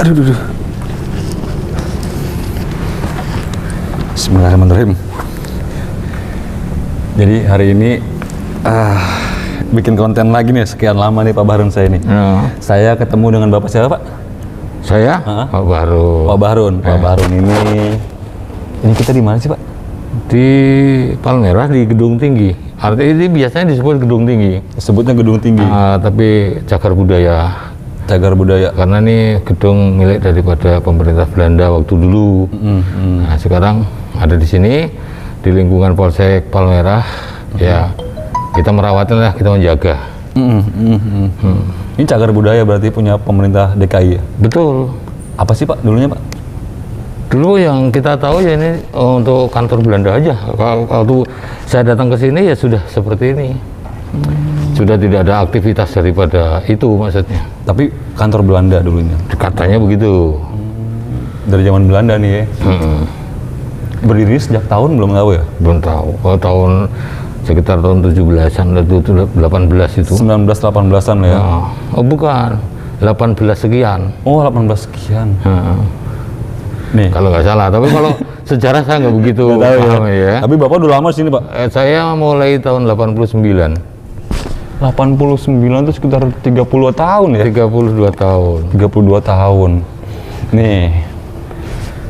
Aduh. Bismillahirrahmanirrahim. Jadi hari ini bikin konten lagi nih, sekian lama nih Pak Bahrun saya nih. Saya ketemu dengan Bapak siapa Pak? Saya? Pak Bahrun. Pak Bahrun. Pak Bahrun ini kita di mana sih Pak? Di Palmerah, di Gedung Tinggi. Artinya ini biasanya disebut Gedung Tinggi. Sebutnya Gedung Tinggi. Tapi Cagar Budaya. Cagar Budaya. Karena ini gedung milik daripada pemerintah Belanda waktu dulu. Nah, sekarang ada di sini di lingkungan Polsek Palmerah. Ya, kita merawatnya lah, kita menjaga. Ini Cagar Budaya berarti punya pemerintah DKI ya? Betul. Apa sih Pak dulunya Pak? Dulu yang kita tahu ya ini untuk kantor Belanda aja. Kalau saya datang ke sini ya sudah seperti ini. Sudah tidak ada aktivitas daripada itu maksudnya. Tapi kantor Belanda dulunya? Katanya begitu. Dari zaman Belanda nih ya? Berdiri sejak tahun belum tahu ya? Belum tahu. Kalau tahun sekitar tahun 17-an atau 18 itu. 19-18an ya? Oh bukan, 18 sekian. Oh 18 sekian. Nih. Kalau nggak salah, tapi kalau sejarah saya nggak begitu paham ya. Tapi Bapak udah lama sini Pak? Saya mulai tahun 89. 89 itu sekitar 30 tahun ya? 32 tahun. 32 tahun. Nih.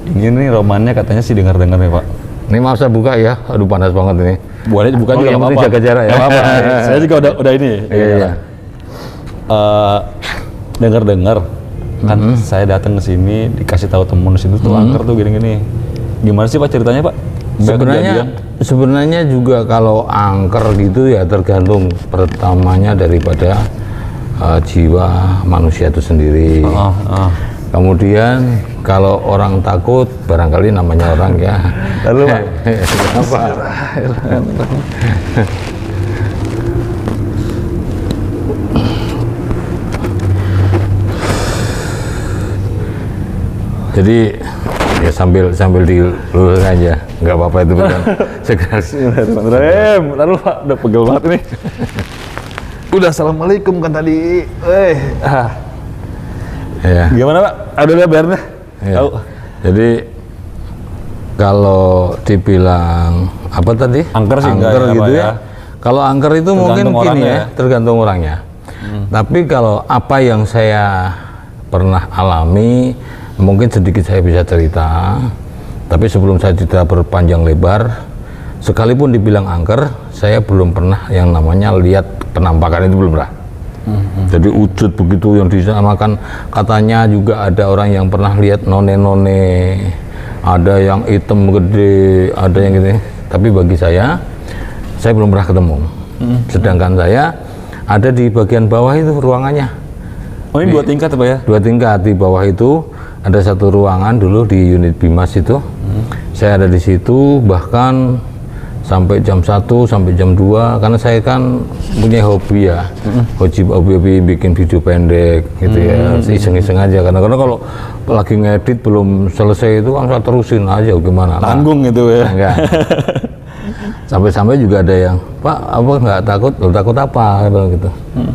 Ini romannya katanya sih dengar-dengar nih Pak. Ini maaf saya buka ya, aduh panas banget ini. Boleh buka juga yang nggak penting apa-apa. jaga jarak ya. Nggak apa-apa. Saya juga udah ini. Iya. Dengar-dengar kan saya datang ke sini dikasih tahu temen di situ tuh angker tuh gini-gini. Gimana sih Pak ceritanya Pak? Sebenarnya juga kalau angker gitu ya tergantung pertamanya daripada jiwa manusia itu sendiri. Kemudian kalau orang takut barangkali namanya orang ya. Lalu Pak. Apa? Jadi ya sambil diluruskan aja, nggak apa-apa itu kan. Segera. Lalu Pak, udah pegel banget nih. Udah assalamualaikum kan tadi. Ya. Gimana Pak? Ada lebarnya? Ya. Jadi kalau dibilang apa tadi? Angker sih angker enggak gitu ya. Kalau angker itu mungkin gini ya, tergantung orangnya. Tapi kalau apa yang saya pernah alami, mungkin sedikit saya bisa cerita. Tapi sebelum saya cerita berpanjang lebar, sekalipun dibilang angker, saya belum pernah yang namanya lihat penampakan itu, belum pernah. Jadi wujud begitu yang disamakan, katanya juga ada orang yang pernah lihat none-none, ada yang hitam gede, ada yang gitu. Tapi bagi saya belum pernah ketemu. Sedangkan saya ada di bagian bawah itu ruangannya. Oh ini 2 tingkat Pak ya? 2 tingkat, di bawah itu ada satu ruangan dulu di unit Bimas itu. Saya ada di situ bahkan sampai jam 1 sampai jam 2 karena saya kan punya hobi ya. Hobi bikin video pendek gitu ya. Iseng-iseng aja karena kalau lagi ngedit belum selesai itu kan saya terusin aja gimana. Tanggung gitu ya. Enggak. Sampai-sampai juga ada yang, "Pak, apa nggak takut?" "Loh, takut apa?" gitu.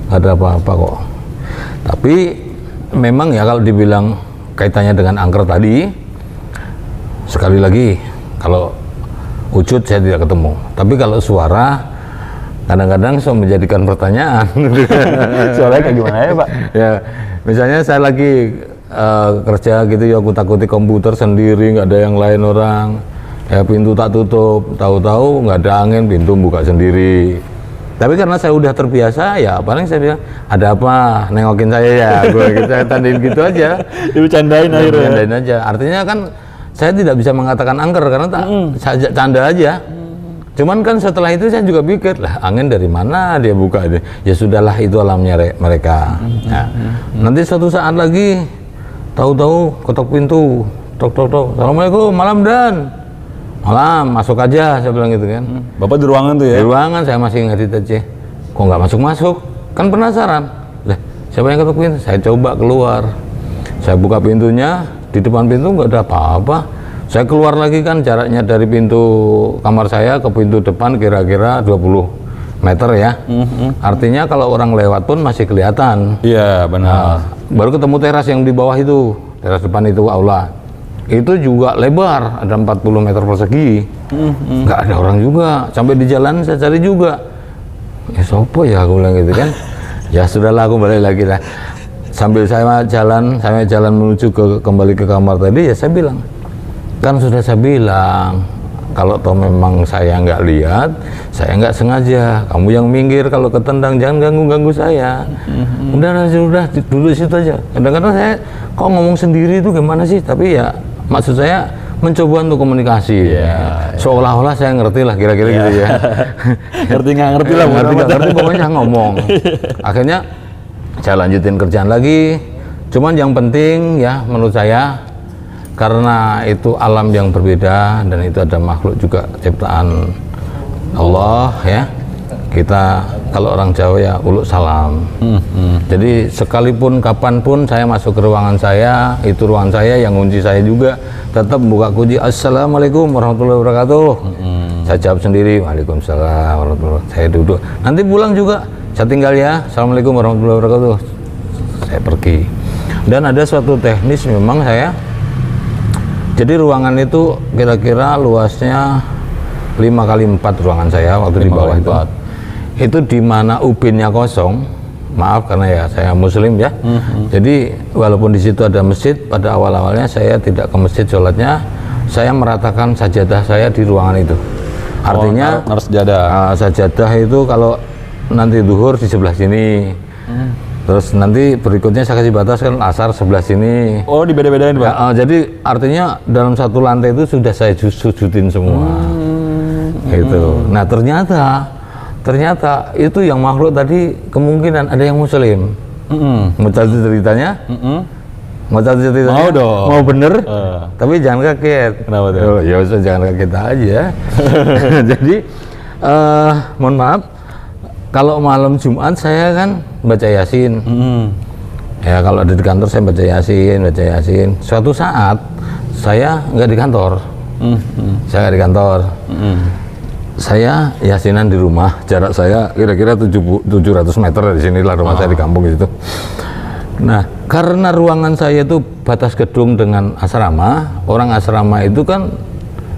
Ada apa-apa kok. Tapi memang ya kalau dibilang kaitannya dengan angker tadi, sekali lagi kalau wujud saya tidak ketemu. Tapi kalau suara kadang-kadang saya menjadikan pertanyaan. Suaranya kayak gimana ya Pak? Ya, misalnya saya lagi kerja gitu ya, aku takuti komputer sendiri, nggak ada yang lain orang. Ya pintu tak tutup, tahu-tahu nggak ada angin, pintu buka sendiri. Tapi karena saya udah terbiasa, ya paling saya bilang, "Ada apa? Nengokin saya ya." Saya tandain gitu aja. Dibercandain akhirnya. Bercandain aja. Artinya kan saya tidak bisa mengatakan angker karena saya canda aja. Cuman kan setelah itu saya juga pikir, lah angin dari mana dia buka ini? Ya sudahlah, itu alamnya mereka. Nanti suatu saat lagi, tahu-tahu ketok pintu, tok. "Assalamualaikum, malam Dan." "Malam, masuk aja," saya bilang gitu kan. Bapak di ruangan tuh ya? Di ruangan saya masih ngedit aja. Kok nggak masuk? Kan penasaran. Lah, siapa yang ketuk pintu? Saya coba keluar. Saya buka pintunya, di depan pintu nggak ada apa-apa. Saya keluar lagi kan jaraknya dari pintu kamar saya ke pintu depan kira-kira 20 meter ya. Artinya kalau orang lewat pun masih kelihatan. Iya, benar. Baru ketemu teras yang di bawah itu. teras depan itu aula. Itu juga lebar, ada 40 meter persegi. Nggak ada orang juga. Sampai di jalan saya cari juga. Ya sopo ya, aku bilang gitu kan. Ya sudahlah, aku balik lagi lah. Sambil saya jalan menuju kembali ke kamar tadi, ya saya bilang, kan sudah saya bilang, kalau toh memang saya nggak lihat, saya nggak sengaja. Kamu yang minggir kalau ketendang, jangan ganggu saya. Udah duduk situ aja. Kadang-kadang saya kok ngomong sendiri itu gimana sih? Tapi ya maksud saya mencoba untuk komunikasi. Seolah-olah saya ngerti lah, kira-kira gitu ya. Ngerti nggak ngerti lah, ngerti pokoknya ngomong. Akhirnya saya lanjutin kerjaan lagi. Cuman yang penting ya menurut saya, karena itu alam yang berbeda dan itu ada makhluk juga ciptaan Allah ya. Kita kalau orang Jawa ya uluk salam. Jadi sekalipun kapanpun saya masuk ke ruangan saya, itu ruangan saya, yang kunci saya juga tetap buka kunci, Assalamualaikum warahmatullahi wabarakatuh. Saya jawab sendiri, Waalaikumsalam warahmatullahi wabarakatuh. Saya duduk. Nanti pulang juga saya tinggal ya, Assalamualaikum warahmatullahi wabarakatuh. Saya pergi. Dan ada suatu teknis memang saya. Jadi ruangan itu kira-kira luasnya 5x4 ruangan saya waktu di bawah itu. Itu di mana ubinnya kosong. Maaf karena ya saya muslim ya. Jadi walaupun di situ ada masjid, pada awal-awalnya saya tidak ke masjid sholatnya, saya meratakan sajadah saya di ruangan itu. Artinya harus sajadah. Sajadah itu kalau nanti zuhur di sebelah sini. Terus nanti berikutnya saya kasih batas kan asar sebelah sini. Oh, dibeda-bedain Pak? Ya, jadi artinya dalam satu lantai itu sudah saya sujudin semua. Gitu. Nah ternyata itu yang makhluk tadi kemungkinan ada yang muslim. Mau tahu ceritanya? Mau tahu ceritanya? Mau dong. Mau bener? Tapi jangan kaget. Kenapa tuh? Oh, ya usah jangan kaget aja. Jadi mohon maaf. Kalau malam Jumat saya kan baca Yasin. Ya kalau ada di kantor saya baca Yasin. Suatu saat saya nggak di kantor. Saya nggak di kantor. Saya Yasinan di rumah. Jarak saya kira-kira 700 meter dari sinilah rumah saya di kampung gitu. Nah karena ruangan saya itu batas gedung dengan asrama, orang asrama itu kan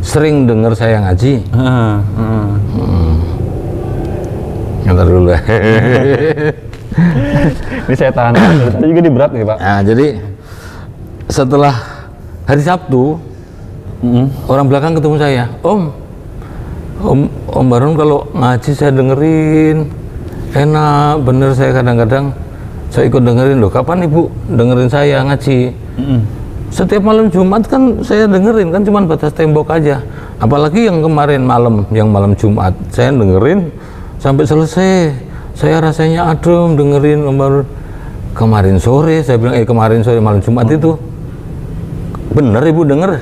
sering dengar saya ngaji. Ntar dulu. Ini saya tahan. Tadi juga di berat nih Pak. Nah, jadi setelah hari Sabtu, orang belakang ketemu saya, Om Baron kalau ngaji saya dengerin, enak bener, saya kadang-kadang saya ikut dengerin loh. Kapan Ibu dengerin saya ngaji? Setiap malam Jumat kan saya dengerin, kan cuma batas tembok aja. Apalagi yang kemarin malam Jumat saya dengerin sampai selesai. Saya rasanya adem dengerin Om Baron. Kemarin sore saya bilang, kemarin sore malam Jumat itu bener Ibu denger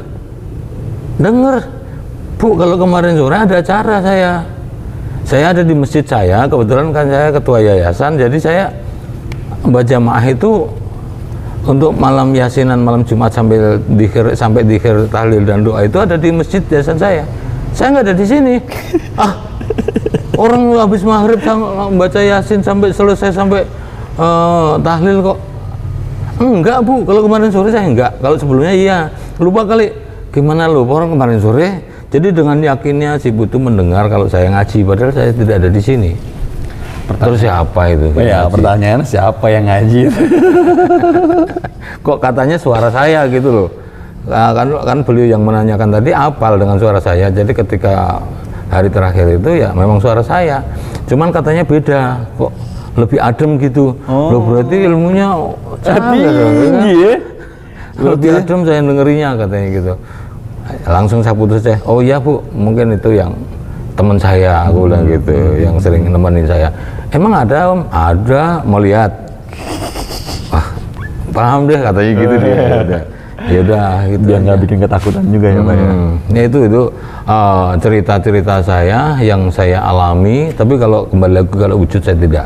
Bu, kalau kemarin sore ada acara saya ada di masjid saya, kebetulan kan saya ketua yayasan, jadi saya berjamaah itu untuk malam Yasinan malam Jumat sampai dikir tahlil dan doa itu ada di masjid yayasan saya nggak ada di sini. Orang habis maghrib baca Yasin sampai selesai sampai tahlil kok enggak Bu, kalau kemarin sore saya enggak, kalau sebelumnya iya, lupa kali. Gimana lupa orang kemarin sore? Jadi dengan yakinnya si Bu itu mendengar kalau saya ngaji, padahal saya tidak ada di sini. Terus siapa itu? Ya, pertanyaan siapa yang ngaji? Kok katanya suara saya gitu loh. Nah, kan beliau yang menanyakan tadi apal dengan suara saya. Jadi ketika hari terakhir itu ya memang suara saya. Cuman katanya beda. Kok lebih adem gitu. Loh berarti ilmunya tinggi ya? Lebih adem saya dengerinya katanya gitu. Langsung saya putus deh. Oh iya Bu, mungkin itu yang teman saya, aku bilang gitu, yang sering nemenin saya. Emang ada Om? Ada, mau lihat. Wah, paham deh katanya gitu dia. Ya udah gitu. Biar nggak bikin ketakutan juga ya Pak ya. Ya itu cerita-cerita saya yang saya alami, tapi kalau kembali lagi kalau wujud saya tidak.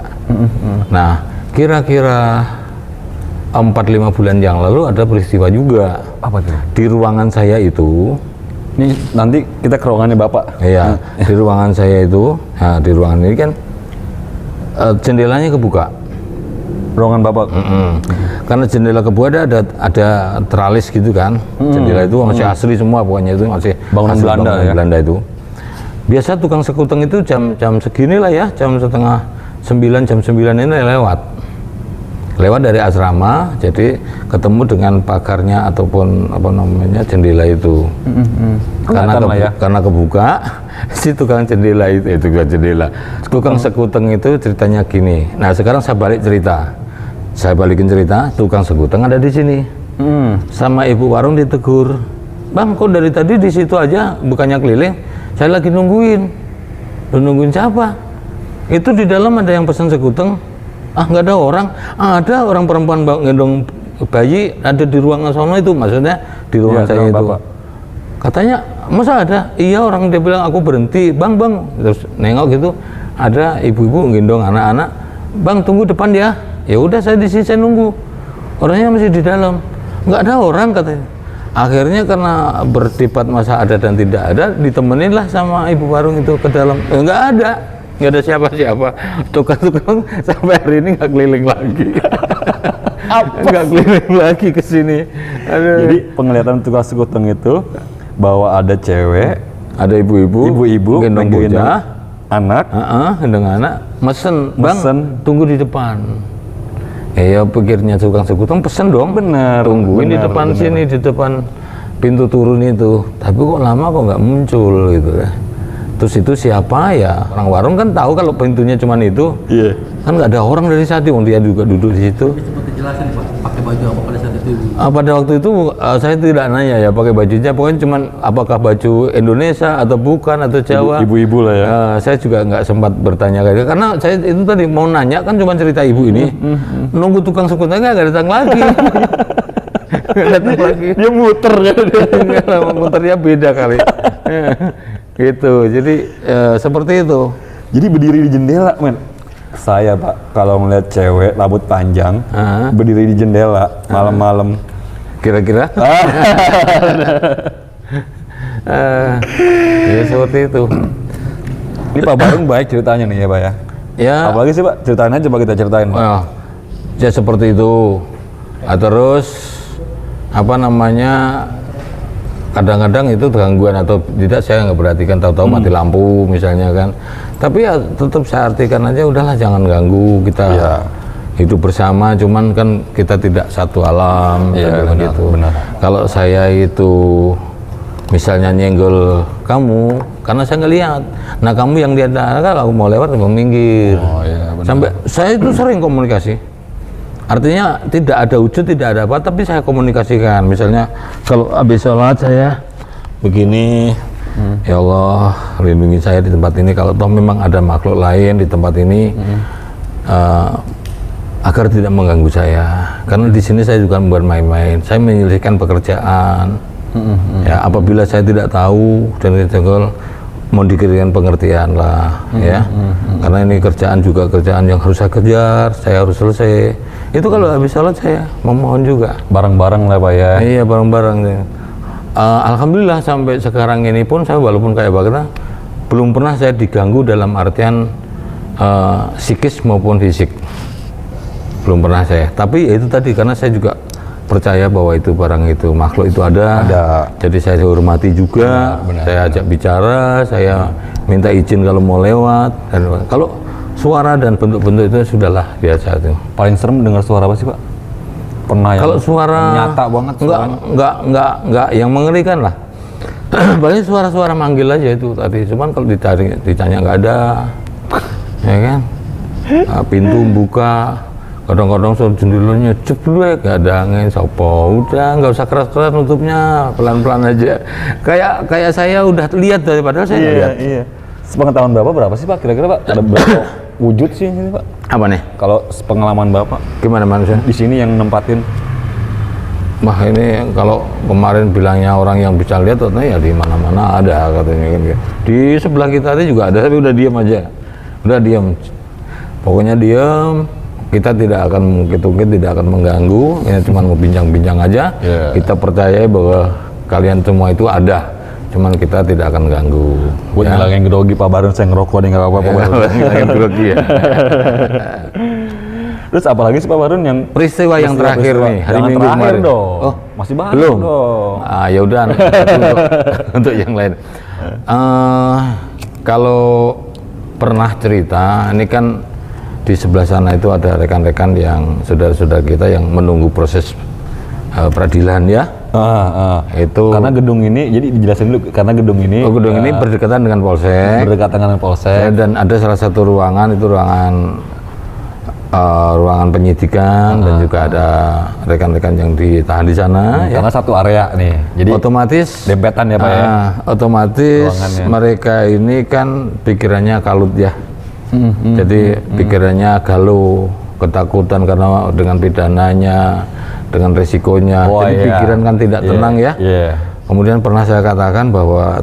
Nah, kira-kira 4-5 bulan yang lalu ada peristiwa juga. Apa tuh? Di ruangan saya itu, ini nanti kita ke ruangannya Bapak. iya, di ruangan saya itu, nah di ruangan ini kan jendelanya kebuka. Ruangan Bapak. Karena jendela kebo ada teralis gitu kan. Jendela itu masih asli semua, pokoknya itu masih Bangunan asli Belanda bangunan ya? Belanda itu. Biasa tukang sekuteng itu jam segini lah ya, jam setengah 9, jam 9 ini lewat dari asrama, jadi ketemu dengan pagarnya ataupun apa namanya jendela itu. Karena kebuka si tukang jendela itu tukang jendela, tukang sekuteng itu ceritanya gini. Nah sekarang saya balikin cerita, tukang sekuteng ada di sini, sama ibu warung ditegur, bang kok dari tadi di situ aja bukannya keliling, saya lagi nungguin. Nungguin siapa? Itu di dalam ada yang pesan sekuteng. Ah nggak ada orang, ada orang perempuan gendong bayi ada di ruangan sono itu, maksudnya di ruangan saya itu. Bapak. Katanya masa ada? Iya, orang dia bilang aku berhenti, bang, terus nengok gitu, ada ibu-ibu gendong anak-anak, bang tunggu depan ya. Ya udah saya di sini saya nunggu, orangnya masih di dalam, nggak ada orang katanya. Akhirnya karena berdebat masa ada dan tidak ada, ditemenin lah sama ibu warung itu ke dalam, nggak ada siapa-siapa. Tukang-tukang sampai hari ini nggak keliling lagi. Nggak keliling lagi ke sini. Jadi penglihatan tukang sekuteng itu bahwa ada cewek, ada ibu-ibu gendong bocah, anak, gendong anak, mesen, bang, tunggu di depan. Ya pikirnya tukang sekuteng pesen dong, tungguin di depan sini, di depan pintu turun itu. Tapi kok lama kok nggak muncul gitu ya. Terus itu siapa ya? Orang warung kan tahu kalau pintunya cuma itu. Iya. Kan nggak ada orang dari saat itu, dia juga duduk di situ. Seperti jelasin Pak, pakai baju apa pada saat itu? Pada waktu itu saya tidak nanya ya pakai bajunya, pokoknya cuman apakah baju Indonesia atau bukan atau Jawa. Ibu-ibu lah ya. Saya juga nggak sempat bertanya kayak gitu, karena saya itu tadi mau nanya kan cuma cerita ibu ini. Nunggu tukang sekutengnya nggak datang lagi. Nggak datang lagi. Dia muter ya. Muternya beda kali. Gitu, jadi seperti itu. Jadi berdiri di jendela, men. Saya Pak, kalau ngeliat cewek rambut panjang berdiri di jendela malam-malam, kira-kira? Ya seperti itu. Ini Pak Barung baik ceritanya nih ya Pak ya. Ya. Apalagi sih Pak, ceritain aja Pak, kita ceritain Pak. Ya seperti itu. Terus apa namanya? Kadang-kadang itu gangguan atau tidak saya nggak perhatikan, tahu-tahu mati lampu misalnya kan. Tapi ya tetap saya artikan aja, udahlah jangan ganggu, kita hidup bersama, cuman kan kita tidak satu alam. Gitu. Kalau saya itu misalnya nyenggol kamu karena saya ngelihat, nah kamu yang lihat, kalau aku mau lewat mau minggir. Sampai saya itu sering komunikasi. Artinya tidak ada wujud, tidak ada apa, tapi saya komunikasikan. Misalnya kalau habis sholat saya begini, ya Allah lindungi saya di tempat ini. Kalau toh memang ada makhluk lain di tempat ini, agar tidak mengganggu saya. Karena di sini saya juga buat main-main. Saya menyelesaikan pekerjaan. Ya apabila saya tidak tahu dan kejengkel, mau diberikan pengertian lah, ya. Karena ini kerjaan juga kerjaan yang harus saya kejar, saya harus selesai. Itu kalau habis sholat saya memohon juga. Bareng-bareng lah Pak ya. Iya bareng-bareng. Alhamdulillah sampai sekarang ini pun saya walaupun kayak Bagna, belum pernah saya diganggu dalam artian psikis maupun fisik. Belum pernah saya. Tapi ya itu tadi karena saya juga percaya bahwa itu barang itu makhluk itu ada. Jadi saya hormati juga, saya ajak bicara, saya minta izin kalau mau lewat. Dan kalau suara dan bentuk-bentuk itu sudahlah biasa itu. Paling serem dengar suara apa sih Pak? Pernah kalau suara nyata banget enggak yang mengerikan lah. Paling suara-suara manggil aja itu tadi. Cuman kalau ditanya nggak ada, ya kan? Pintu buka. Kadang-kadang jendelanya jeblek, gak ada angin, sopo, udah nggak usah keras-keras nutupnya, pelan-pelan aja. Kayak saya udah lihat daripada saya lihat. Iya. Sepengetahuan Bapak berapa sih Pak? Kira-kira Pak ada berapa wujud sih ini Pak? Apa nih? Kalau pengalaman Bapak? Gimana manusia? Di sini yang nempatin. Wah ini kalau kemarin bilangnya orang yang bisa lihat, ya di mana-mana ada katanya kan. Di sebelah kita tadi juga ada, tapi udah diam aja. Udah diam. Pokoknya diam. Kita tidak akan mungkin tidak akan mengganggu, ini cuma mau bincang-bincang aja. Kita percaya bahwa kalian semua itu ada, cuman kita tidak akan ganggu. Buat ngilangin grogi Pak Barung, saya ngerokok nih nggak apa-apa Pak Barung. Ngilangin grogi ya. Terus apalagi sih Pak Barun yang peristiwa yang terakhir nih hari Jangan Minggu terakhir kemarin. dong. Oh, masih baru belum. dong. Ah, ya udah untuk yang lain. Kalau pernah cerita, ini kan di sebelah sana itu ada rekan-rekan yang saudara-saudara kita yang menunggu proses peradilan ya. Itu karena gedung ini, jadi dijelasin dulu, karena gedung ini ini berdekatan dengan Polsek. berdekatan dengan Polsek. Dan ada salah satu ruangan, itu ruangan penyidikan, dan juga ada rekan-rekan yang ditahan di sana. Karena satu area nih, jadi Otomatis dempetan ya Pak ya. Otomatis Ruangannya. mereka ini kan pikirannya kalut ya. Jadi pikirannya galau, ketakutan karena dengan pidananya, dengan resikonya. Oh, Jadi iya. pikiran kan tidak tenang ya. Iya. Kemudian pernah saya katakan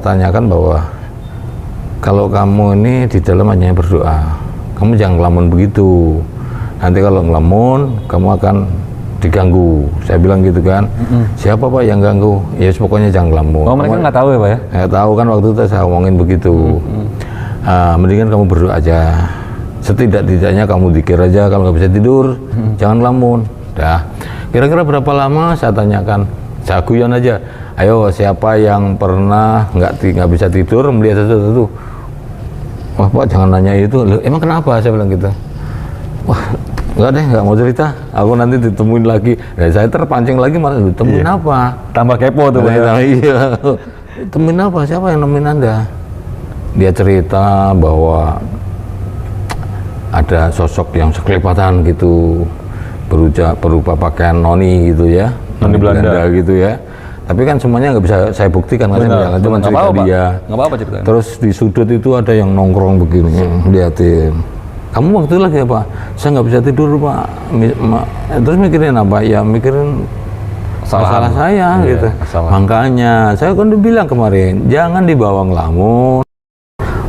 tanyakan bahwa kalau kamu ini di dalam hanya berdoa, kamu jangan ngelamun begitu. Nanti kalau ngelamun, kamu akan diganggu. Saya bilang gitu kan. Siapa Pak yang ganggu? Ya pokoknya jangan ngelamun. Oh mereka nggak tahu ya Pak ya? Nggak tahu kan, waktu itu saya omongin begitu. Mendingan kamu berdoa aja. Setidak-tidaknya kamu zikir aja. Kalau nggak bisa tidur, jangan ngelamun. Dah. Kira-kira berapa lama saya tanyakan, saya guyon aja. Ayo siapa yang pernah nggak bisa tidur melihat sesuatu? Wah Pak jangan nanya itu. Loh, emang kenapa? Saya bilang gitu. Wah nggak deh, nggak mau cerita. Aku nanti ditemuin lagi. Dan saya terpancing lagi malah ditemuin apa? Tambah kepo tuh Pak ya. Iya. Temuin apa? Siapa yang nemuin Anda? Dia cerita bahwa ada sosok yang sekelipatan gitu, berupa pakaian noni gitu ya, Noni Belanda gitu ya. Tapi kan semuanya nggak bisa saya buktikan, kan cuma cerita dia. Nggak apa-apa ceritain. Terus di sudut itu ada yang nongkrong begini, liatin. Kamu waktu itu lagi apa? Saya nggak bisa tidur Pak. Terus mikirin apa? Ya mikirin salah saya Iya, gitu. salah. Makanya saya kan udah bilang kemarin, jangan dibawa ngelamun.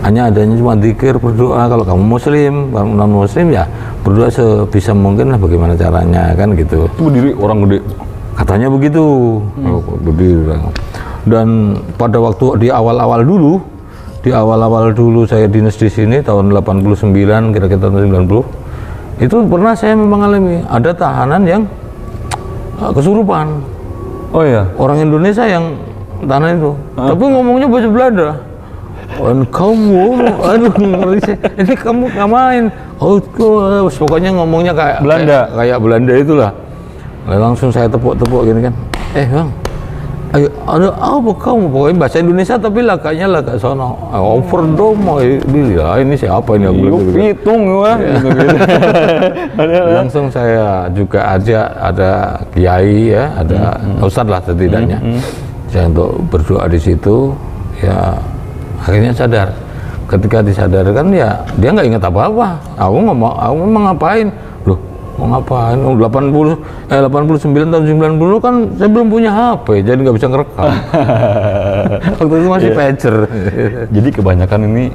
Hanya adanya cuma zikir, berdoa. Kalau kamu muslim, kalau non muslim ya berdoa sebisa mungkin lah bagaimana caranya kan gitu. Itu berdiri orang gede. Katanya begitu. Berdiri. Dan pada waktu di awal-awal dulu saya dinas di sini tahun 89 kira-kira tahun 90. Itu pernah saya mengalami ada tahanan yang kesurupan. Oh iya. Orang Indonesia yang tahanan itu. Tapi ngomongnya bahasa Belanda. Kamu, aduh ini kamu ngapain? Oh, pokoknya ngomongnya kayak Belanda. kayak Belanda itulah. Langsung saya tepuk-tepuk gini kan. Bang, ayo ada apa kamu? Pokoknya bahasa Indonesia tapi lagaknya lagak sono. Overdomo, ini siapa ini? Pitung ya. Langsung saya juga ada kiai ya, ada ustadz lah setidaknya. Saya untuk berdoa di situ ya. Akhirnya sadar. Ketika disadarkan ya dia nggak ingat apa-apa. Aku mau ngapain? Loh, mau ngapain? 89 tahun 90 kan saya belum punya HP, jadi nggak bisa ngerekam. Waktu itu masih pager. Jadi kebanyakan ini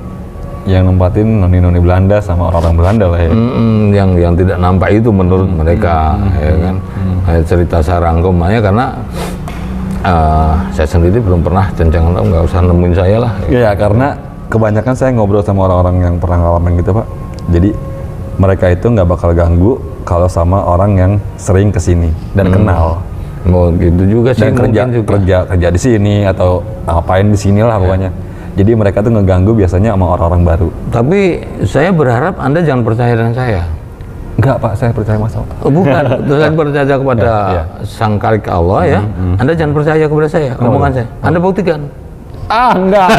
yang nempatin noni-noni Belanda sama orang-orang Belanda lah ya. Yang tidak nampak itu menurut mereka, ya kan. Cerita saya rangkumannya karena saya sendiri belum pernah, jangan nggak usah nemuin saya lah. Iya, karena kebanyakan saya ngobrol sama orang-orang yang pernah ngalamin gitu Pak. Jadi mereka itu nggak bakal ganggu kalau sama orang yang sering kesini dan kenal. Mau gitu juga sih. Dan kerja di sini atau ngapain di sini lah pokoknya. Jadi mereka tuh ngeganggu biasanya sama orang-orang baru. Tapi saya berharap Anda jangan percaya dengan saya. Enggak Pak, saya percaya Mas. Bukan, saya percaya kepada Sang Khalik Allah ya. Anda jangan percaya kepada saya, omongan saya. Anda buktikan. Enggak.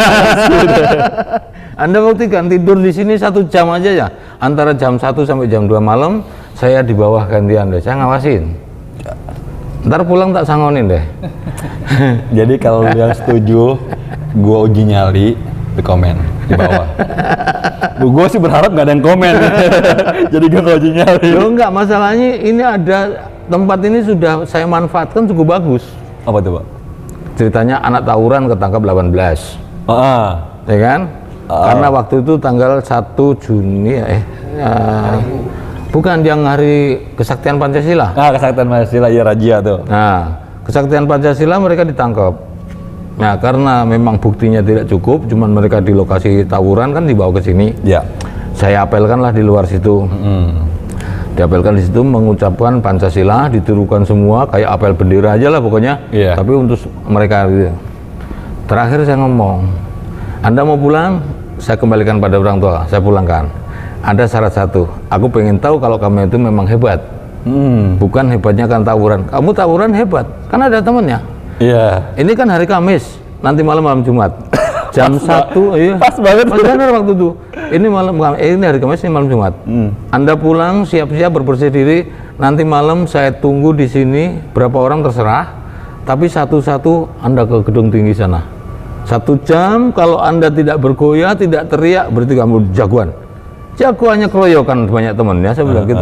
Anda buktikan tidur di sini 1 jam aja ya. Antara jam 1 sampai jam 2 malam saya di bawah gantian deh. Saya ngawasin. Ntar pulang tak sangonin deh. Jadi kalau yang setuju, gua uji nyali di komen di bawah. Gue sih berharap nggak ada yang komen. Jadi gue uji nyali. Loh enggak, masalahnya ini ada tempat ini sudah saya manfaatkan cukup bagus. Apa tuh Pak? Ceritanya anak tawuran ketangkap 18. Ya kan? Karena waktu itu tanggal 1 Juni bukan yang hari kesaktian Pancasila. Kesaktian Pancasila ya, Rajia tuh. Nah, kesaktian Pancasila mereka ditangkap. Nah, karena memang buktinya tidak cukup, cuman mereka di lokasi tawuran kan dibawa ke sini. Ya. Saya apelkanlah di luar situ. Diapelkan di situ mengucapkan Pancasila, ditirukan semua kayak apel bendera aja lah pokoknya. Iya. Tapi untuk mereka gitu. Terakhir saya ngomong, Anda mau pulang, saya kembalikan pada orang tua, saya pulangkan. Ada syarat satu, aku pengen tahu kalau kamu itu memang hebat. Bukan hebatnya kan tawuran. Kamu tawuran hebat, kan ada temennya. Iya. Ini kan hari Kamis, nanti malam Jumat. Jam 1, iya. Pas banget. Pas benar waktu itu. Ini ini hari Kamis, ini malam Jumat. Anda pulang, siap-siap berbersih diri. Nanti malam saya tunggu di sini, berapa orang terserah. Tapi satu-satu Anda ke gedung tinggi sana. 1 jam, kalau Anda tidak bergoyah, tidak teriak, berarti kamu jagoan. Jagoannya keroyokan banyak teman ya, saya bilang gitu.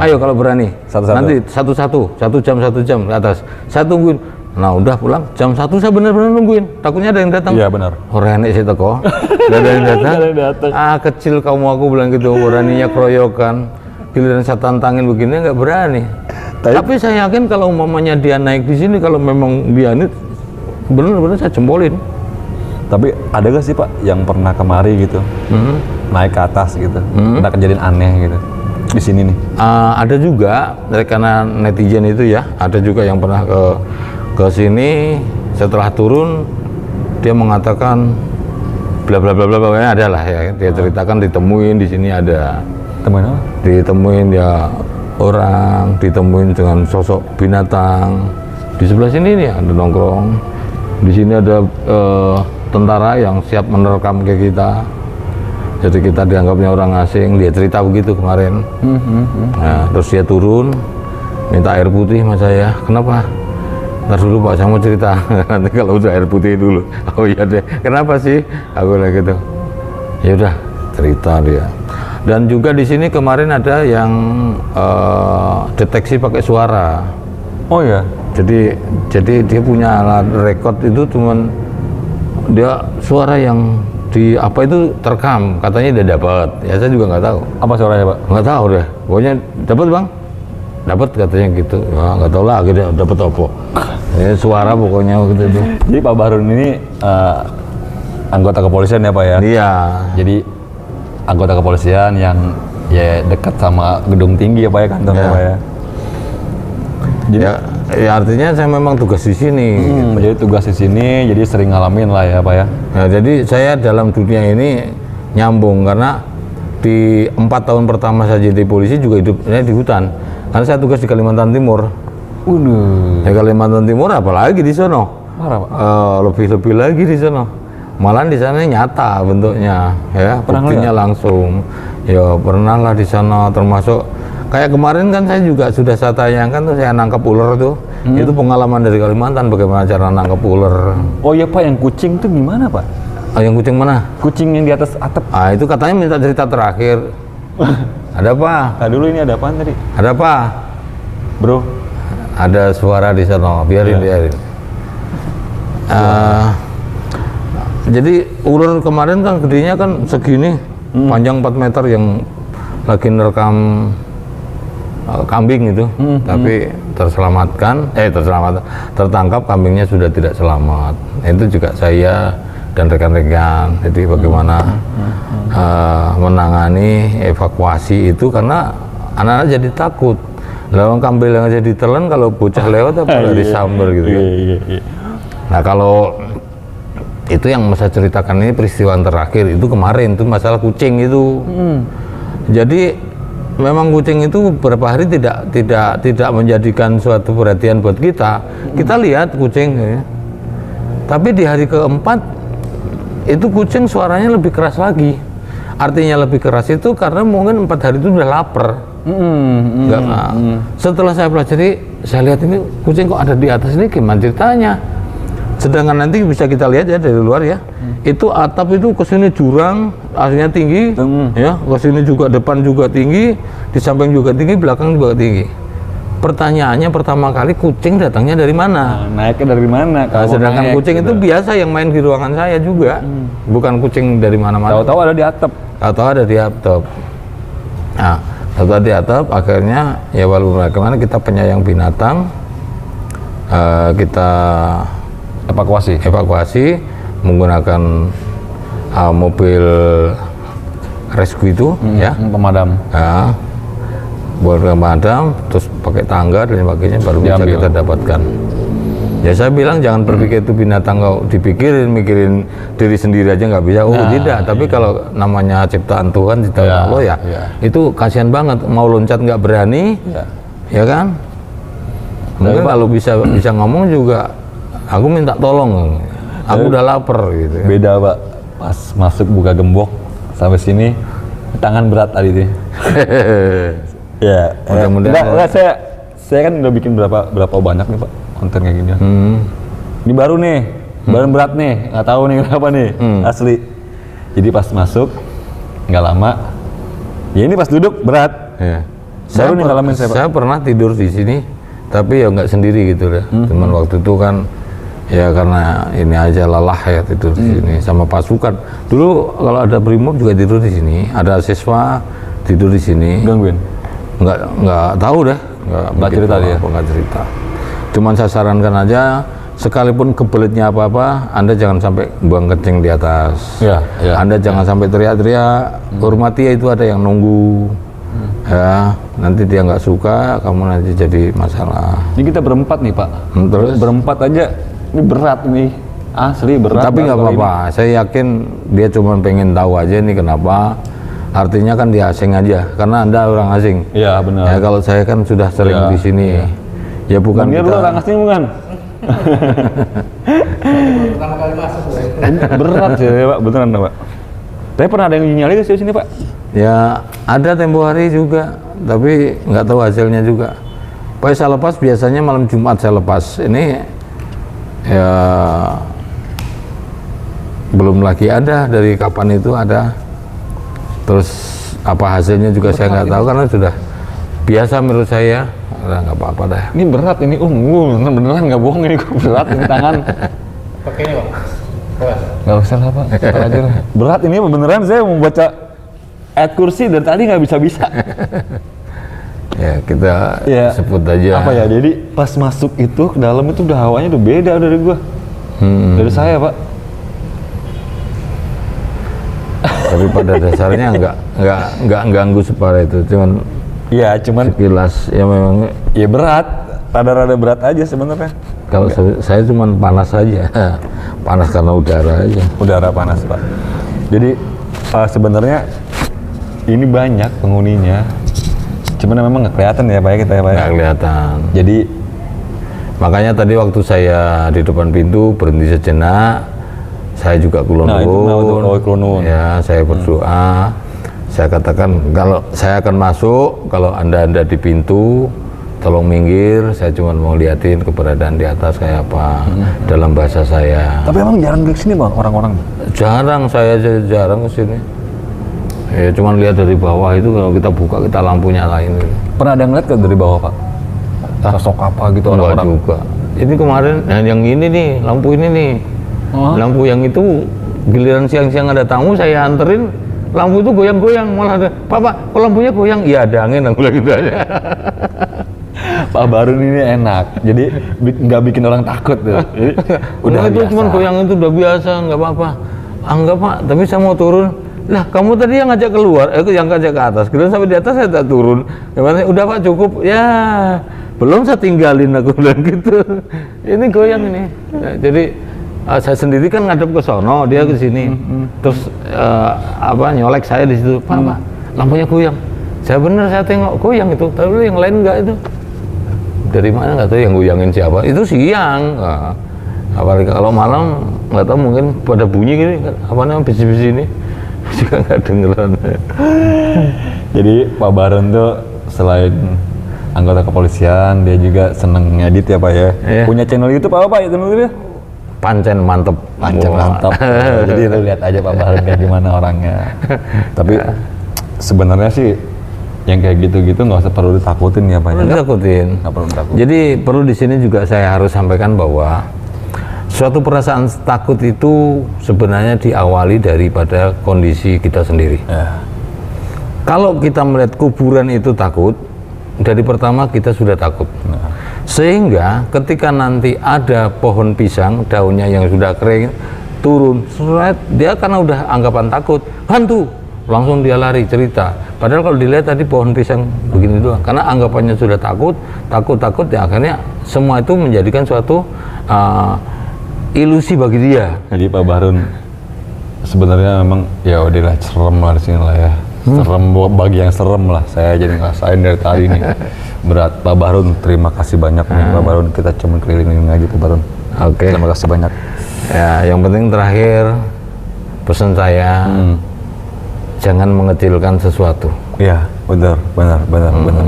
Ayo kalau berani. Satu-satu. Nanti satu-satu, 1 jam ke atas. Saya tungguin. Nah udah pulang jam 1 saya benar-benar nungguin, takutnya ada yang datang. Iya benar. Orang enek sih teko, gak ada yang datang. Nggak ada yang datang. Ah kecil kamu, aku bilang gitu, beraninya keroyokan. Giliran saya tantangin begini nggak berani. Tapi saya yakin kalau umpamanya dia naik di sini, kalau memang dia ini benar-benar saya jempolin. Tapi ada gak sih Pak yang pernah kemari gitu, naik ke atas gitu, ada kejadian aneh gitu di sini nih? Ada juga, karena netizen itu ya, ada juga yang pernah ke sini, setelah turun dia mengatakan bla bla bla bla, pokoknya ada lah ya, dia ceritakan ditemuin di sini ada, Temuin apa? ditemuin ya orang, ditemuin dengan sosok binatang. Di sebelah sini nih ada nongkrong, di sini ada tentara yang siap menerkam ke kita, jadi kita dianggapnya orang asing. Dia cerita begitu kemarin. Nah, terus dia turun minta air putih sama saya. Kenapa? Ntar dulu Pak, saya mau cerita. Nanti kalau udah air putih dulu. Oh iya deh, kenapa sih? Aku bilang gitu. Ya udah, cerita dia. Dan juga di sini kemarin ada yang deteksi pakai suara. Oh iya. Jadi dia punya alat rekod itu, cuman dia suara yang di apa itu terekam, katanya dia dapat. Ya saya juga nggak tahu. Apa suaranya Pak? Nggak tahu deh. Pokoknya dapat Bang. Dapat katanya gitu. Ya, nggak tahu lah, gitu dapat apa. Ya, suara pokoknya gitu tuh. Jadi Pak Bahrun ini anggota kepolisian ya Pak ya? Iya. Jadi anggota kepolisian yang ya dekat sama gedung tinggi ya Pak ya, kantornya Pak ya? Jadi, Ya artinya saya memang tugas di sini. Jadi tugas di sini, jadi sering ngalamin lah ya Pak ya? Nah, jadi saya dalam dunia ini nyambung, karena di 4 tahun pertama saya jadi polisi juga hidupnya di hutan. Karena saya tugas di Kalimantan Timur. Di Kalimantan Timur apalagi di sono. Parah Pak. Lebih-lebih lagi di sono. Malah di sana nyata bentuknya, ya, buktinya langsung. Ya pernah lah di sana, termasuk kayak kemarin kan saya juga sudah saya tayangkan tuh, saya nangkap ular tuh. Itu pengalaman dari Kalimantan, bagaimana cara nangkap ular. Oh iya Pak, yang kucing tuh gimana Pak? Yang kucing mana? Kucing yang di atas atap. Itu katanya minta cerita terakhir. Ada apa? Nah dulu ini ada apaan tadi? Ada apa? Bro? Ada suara di sana, biarin. Jadi ular kemarin kan gedenya kan segini, panjang 4 meter, yang lagi nerekam kambing itu, tapi tertangkap kambingnya sudah tidak selamat. Itu juga saya dan rekan-rekan. Jadi bagaimana menangani evakuasi itu, karena anak-anak jadi takut. Lawan kambing yang jadi ditelan, kalau bocah lewat apa disamber gitu kan. Nah kalau itu yang saya ceritakan ini peristiwa terakhir itu kemarin itu masalah kucing itu. Jadi memang kucing itu beberapa hari tidak menjadikan suatu perhatian buat kita. Kita lihat kucing, ya. Tapi di hari keempat itu kucing suaranya lebih keras lagi. Artinya lebih keras itu karena mungkin 4 hari itu udah lapar. Setelah saya pelajari, saya lihat ini kucing kok ada di atas ini, gimana ceritanya? Sedangkan nanti bisa kita lihat ya dari luar ya, itu atap itu ke sini jurang, aslinya tinggi, ya, ke sini juga, depan juga tinggi, di samping juga tinggi, belakang juga tinggi. Pertanyaannya pertama kali, kucing datangnya dari mana? Naiknya dari mana? Sedangkan kucing itu biasa yang main di ruangan saya juga, bukan kucing dari mana-mana. Tahu-tahu ada di atap. Tahu-tahu ada di atap. Nah, tahu-tahu di atap, akhirnya ya walaupun bagaimana kita penyayang binatang, kita evakuasi menggunakan mobil rescue itu, ya, pemadam. Nah, buat pemadam, terus pakai tangga dan sebagainya baru bisa Diambil. kita dapatkan. Ya saya bilang jangan berpikir itu binatang, kau dipikirin, mikirin diri sendiri aja nggak bisa. Oh tidak, tapi kalau namanya ciptaan Tuhan, ciptaan Ya, Allah ya, ya. itu kasihan banget. Mau loncat nggak berani, ya kan? Mungkin kalau bisa ngomong juga, aku minta tolong, aku udah lapar gitu. Beda Pak, pas masuk buka gembok sampai sini tangan berat tadi tuh. Ya, Mudah-mudahan enggak, saya kan udah bikin berapa banyak nih Pak konten kayak gini. Ini baru nih, baru berat nih, nggak tahu nih kenapa nih, asli. Jadi pas masuk nggak lama, ya ini pas duduk berat. Ya. Baru nih ngalamin saya Pak. Saya pernah tidur di sini, tapi ya nggak sendiri gitu ya. Cuman waktu itu kan ya karena ini aja lelah ya tidur di sini sama pasukan. Dulu kalau ada brimob juga tidur di sini, ada siswa tidur di sini. Gangguin. Nggak tahu deh, Nggak cerita dia? nggak cerita. Cuman saya sarankan aja, sekalipun kebelitnya apa-apa, Anda jangan sampai buang kencing di atas. Ya, ya. Anda jangan sampai teriak-teriak, hormati ya, itu ada yang nunggu. Ya, nanti dia nggak suka, kamu nanti jadi masalah. Ini kita berempat nih Pak. Terus? Berempat aja, ini berat nih, asli berat. Tapi nggak Kali apa-apa, saya yakin dia cuma pengen tahu aja nih kenapa. Artinya kan dia asing aja, karena Anda orang asing. ini. Iya benar. Ya kalau saya kan sudah sering Ya, di sini. Ya bukan Dia lu kita. orang asing bukan? Pertama kali masuk gue. Berat sih Pak, beneran Pak. Tapi pernah ada yang nyali ke sini Pak? Ya ada tempo hari juga, tapi nggak tahu hasilnya juga. Pokoknya saya lepas biasanya malam Jumat saya lepas. Ini ya belum lagi ada, dari kapan itu ada. Terus apa hasilnya juga saya nggak tahu karena sudah biasa menurut saya. Udah nggak apa-apa dah. Ini berat ini, beneran nggak bohong ini berat ini tangan. Pakai ini Bang. Keras. Nggak usah lah Pak, ntar aja lah. Berat ini beneran saya mau baca ayat kursi dari tadi nggak bisa. Ya kita Ya. sebut aja. Apa ya? Jadi pas masuk itu ke dalam itu udah hawanya udah beda dari gua, dari saya Pak. Tapi pada dasarnya nggak ganggu separah itu, cuman Iya, cuman sekilas ya memang. ya berat, rada-rada berat aja sebenarnya. Kalau saya cuman panas saja, panas karena udara aja. Udara panas Pak. Jadi sebenarnya ini banyak penghuninya, cuman memang nggak kelihatan ya Pak ya kita ya Pak. Ya? Nggak kelihatan. Jadi Makanya tadi waktu saya di depan pintu berhenti sejenak, saya juga kulon Nah, itu kenapa tuh? Oh, kulon nuwun. ya, saya berdoa. Saya katakan kalau saya akan masuk, kalau anda di pintu, tolong minggir. Saya cuma mau liatin keberadaan di atas kayak apa dalam bahasa saya. tapi emang jarang ke sini Bang orang-orang. Jarang, saya aja jarang ke sini. Ya cuma lihat dari bawah itu, kalau kita buka kita lampu nyalain. Pernah ada ngeliat dari bawah Pak? Sosok apa gitu Enggak orang-orang? juga. Ini kemarin yang ini nih, lampu ini nih. Oh. Lampu yang itu giliran siang-siang ada tamu saya anterin, lampu itu goyang-goyang, malah ada, Pak, kok lampunya goyang? Iya ada angin, aku bilang gitu aja. Pak Barun ini enak, jadi nggak bikin orang takut tuh. Jadi, Udah itu cuma goyang itu udah biasa, nggak apa-apa. Enggak Pak, tapi saya mau turun. Lah kamu tadi yang ngajak keluar, yang ngajak ke atas. Kira sampai di atas saya tak turun. Gimana? Udah Pak cukup. Ya belum saya tinggalin, aku bilang gitu. Ini goyang ini. Ya, jadi saya sendiri kan ngadep ke sono, dia ke sini. Terus nyolek saya di situ. Pak, lampunya goyang. Saya bener, saya tengok goyang itu. Tapi yang lain enggak itu. Dari mana nggak tahu yang goyangin siapa. Itu siang. Nah, apalagi kalau malam nggak tahu, mungkin pada bunyi gini. Apa namanya bisi-bisi ini. Juga nggak dengeran. Jadi Pak Barun tuh selain anggota kepolisian, dia juga seneng ngedit ya Pak ya. Iya. Punya channel YouTube apa Pak ya channel YouTube? Pancen mantep. Pancen Wah. mantap. Jadi lu lihat aja Pak Barun kayak gimana orangnya. Tapi sebenarnya sih yang kayak gitu-gitu nggak usah perlu ditakutin ya Pak. Perlu ditakutin. Nggak perlu takut. Jadi perlu di sini juga saya harus sampaikan bahwa suatu perasaan takut itu sebenarnya diawali daripada kondisi kita sendiri. Ya. Kalau kita melihat kuburan itu takut, dari pertama kita sudah takut. Sehingga ketika nanti ada pohon pisang, daunnya yang sudah kering, turun, seret, dia karena udah anggapan takut, hantu. langsung dia lari cerita. Padahal kalau dilihat tadi pohon pisang begini doang, karena anggapannya sudah takut ya akhirnya semua itu menjadikan suatu ilusi bagi dia. Jadi Pak Bahrun sebenarnya memang ya udahlah serem lah di sini lah ya. Serem bagi yang serem lah. Saya jadi ngerasain dari tadi nih. Berat. Pak Bahrun, terima kasih banyak nih Pak Bahrun. Kita cuma keliling aja Pak Bahrun. Oke. Terima kasih banyak. Ya, yang penting terakhir pesan saya jangan mengecilkan sesuatu. Iya, benar.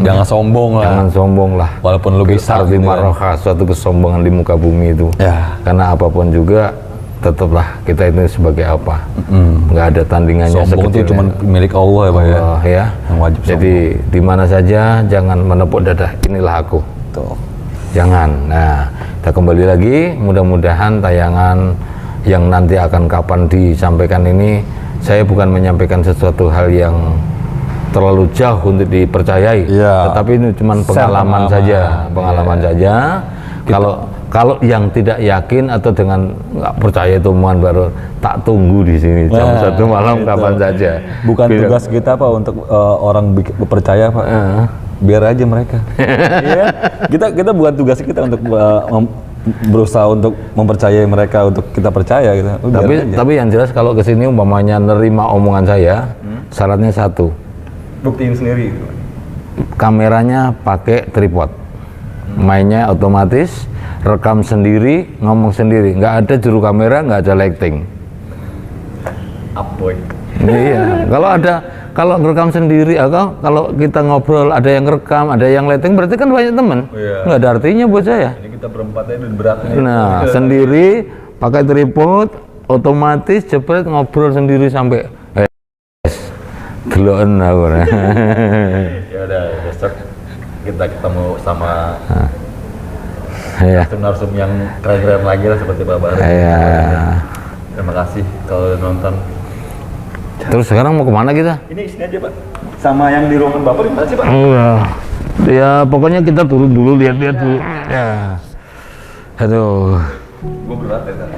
Jangan sombong lah. Jangan sombong lah. Walaupun lu besar Arti gitu kan. maroka, suatu kesombongan di muka bumi itu. Ya. Karena apapun juga tetaplah kita itu sebagai apa. Nggak ada tandingannya. Sombong itu sekecilnya. cuma milik Allah ya Pak ya. Allah ya. Yang wajib Jadi di mana saja jangan menepuk dadah. Inilah aku. Tuh. Jangan. Nah, kita kembali lagi. Mudah-mudahan tayangan yang nanti akan kapan disampaikan ini, saya bukan menyampaikan sesuatu hal yang terlalu jauh untuk dipercayai, Iya. tetapi ini cuma pengalaman saja, pengalaman saja. Kalau yang tidak yakin atau dengan nggak percaya itu omongan baru, tak tunggu di sini jam 1 malam gitu. kapan saja. Bukan Bila- tugas kita Pak untuk orang percaya Pak. Biar aja mereka. Iya. Kita bukan tugas kita untuk berusaha untuk mempercayai mereka untuk kita percaya gitu. Biar aja. Tapi yang jelas kalau kesini umpamanya nerima omongan saya, syaratnya satu, Buktiin sendiri. kameranya pakai tripod, mainnya otomatis, rekam sendiri, ngomong sendiri, nggak ada juru kamera, nggak ada lighting. Apoy. Iya, kalau ngerekam sendiri, atau kalau kita ngobrol ada yang rekam, ada yang lighting, berarti kan banyak teman, Iya. nggak ada artinya buat saya. Ini kita berempat aja berat nih. Nah, sendiri pakai tripod, otomatis jepret ngobrol sendiri sampai geloken aku. Ya udah besok kita ketemu sama Ya. narsum yang keren-keren lagi lah seperti Pak Bahrun. Ya. Terima kasih kalau udah nonton. Terus sekarang mau kemana kita? Ini sini aja Pak. Sama yang di ruangan Bapak di mana sih Pak? Ya pokoknya kita turun dulu lihat-lihat dulu. Ya. Aduh. Gue berat ya tadi.